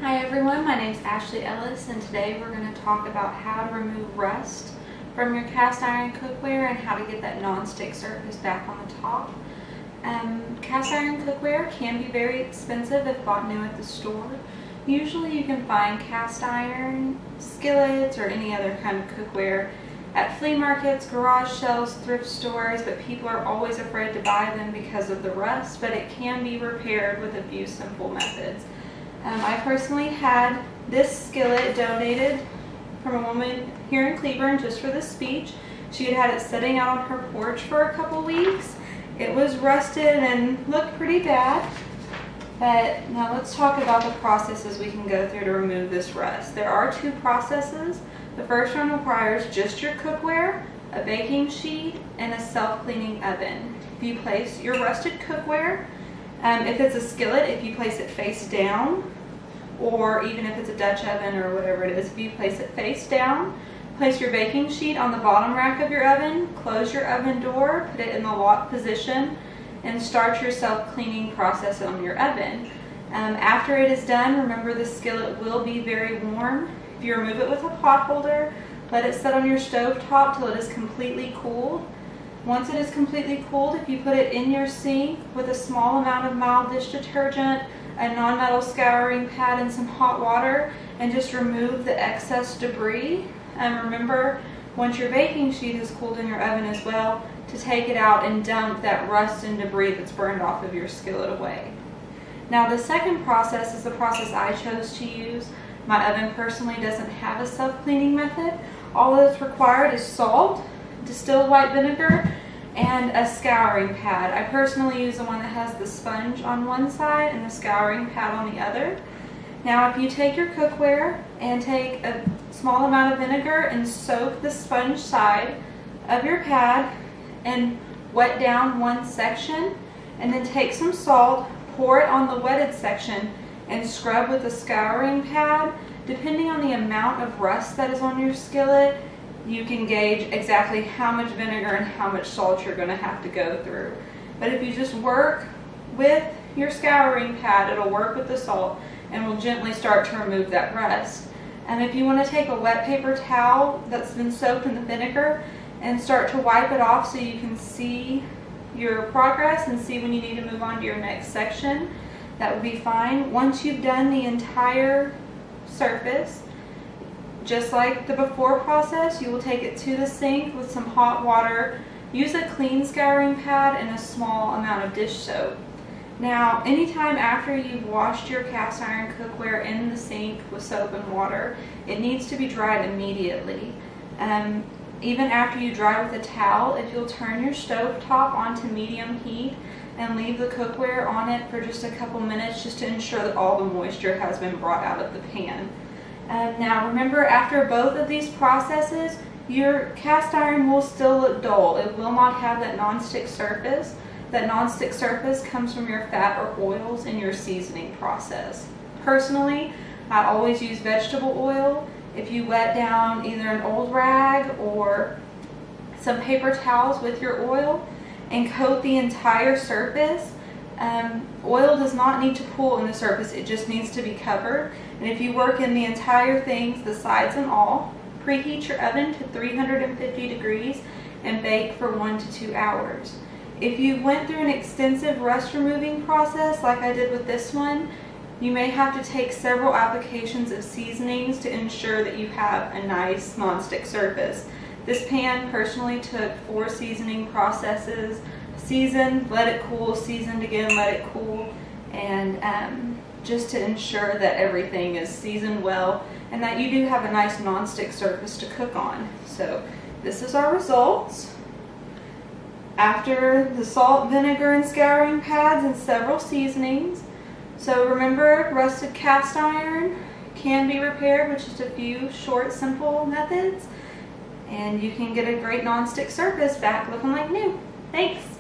Hi everyone, my name is Ashley Ellis and today we're going to talk about how to remove rust from your cast iron cookware and how to get that non-stick surface back on the top. Cast iron cookware can be very expensive if bought new at the store. Usually you can find cast iron skillets or any other kind of cookware at flea markets, garage sales, thrift stores, but people are always afraid to buy them because of the rust, but it can be repaired with a few simple methods. I personally had this skillet donated from a woman here in Cleburne just for this speech. She had had it sitting out on her porch for a couple weeks. It was rusted and looked pretty bad. But now let's talk about the processes we can go through to remove this rust. There are two processes. The first one requires just your cookware, a baking sheet, and a self-cleaning oven. If you place your rusted cookware, if it's a skillet, if you place it face down, or even if it's a Dutch oven or whatever it is, if you place it face down, place your baking sheet on the bottom rack of your oven, close your oven door, put it in the lock position, and start your self-cleaning process on your oven. After it is done, remember the skillet will be very warm. If you remove it with a pot holder, let it sit on your stove top till it is completely cooled. Once it is completely cooled, if you put it in your sink with a small amount of mild dish detergent, a non-metal scouring pad, and some hot water, and just remove the excess debris. And remember, once your baking sheet is cooled in your oven as well, to take it out and dump that rust and debris that's burned off of your skillet away. Now the second process is the process I chose to use. My oven personally doesn't have a self-cleaning method. All that's required is salt, distilled white vinegar, and a scouring pad. I personally use the one that has the sponge on one side and the scouring pad on the other. Now if you take your cookware and take a small amount of vinegar and soak the sponge side of your pad and wet down one section, and then take some salt, pour it on the wetted section, and scrub with the scouring pad. Depending on the amount of rust that is on your skillet, you can gauge exactly how much vinegar and how much salt you're going to have to go through. But if you just work with your scouring pad, it'll work with the salt and will gently start to remove that rust. And if you want to take a wet paper towel that's been soaked in the vinegar and start to wipe it off so you can see your progress and see when you need to move on to your next section, that would be fine. Once you've done the entire surface, just like the before process, you will take it to the sink with some hot water. Use a clean scouring pad and a small amount of dish soap. Now, anytime after you've washed your cast iron cookware in the sink with soap and water, it needs to be dried immediately. Even after you dry with a towel, if you'll turn your stove top onto medium heat and leave the cookware on it for just a couple minutes just to ensure that all the moisture has been brought out of the pan. Now remember, after both of these processes, your cast iron will still look dull. It will not have that non-stick surface. That non-stick surface comes from your fat or oils in your seasoning process. Personally, I always use vegetable oil. If you wet down either an old rag or some paper towels with your oil and coat the entire surface, oil does not need to pool in the surface, it just needs to be covered. And if you work in the entire things, the sides and all, preheat your oven to 350 degrees and bake for 1 to 2 hours. If you went through an extensive rust removing process like I did with this one, you may have to take several applications of seasonings to ensure that you have a nice non-stick surface. This pan personally took 4 seasoning processes. Seasoned, let it cool, seasoned again, let it cool, and just to ensure that everything is seasoned well and that you do have a nice non-stick surface to cook on. So this is our results after the salt, vinegar, and scouring pads and several seasonings. So remember, rusted cast iron can be repaired with just a few short, simple methods, and you can get a great non-stick surface back looking like new. Thanks!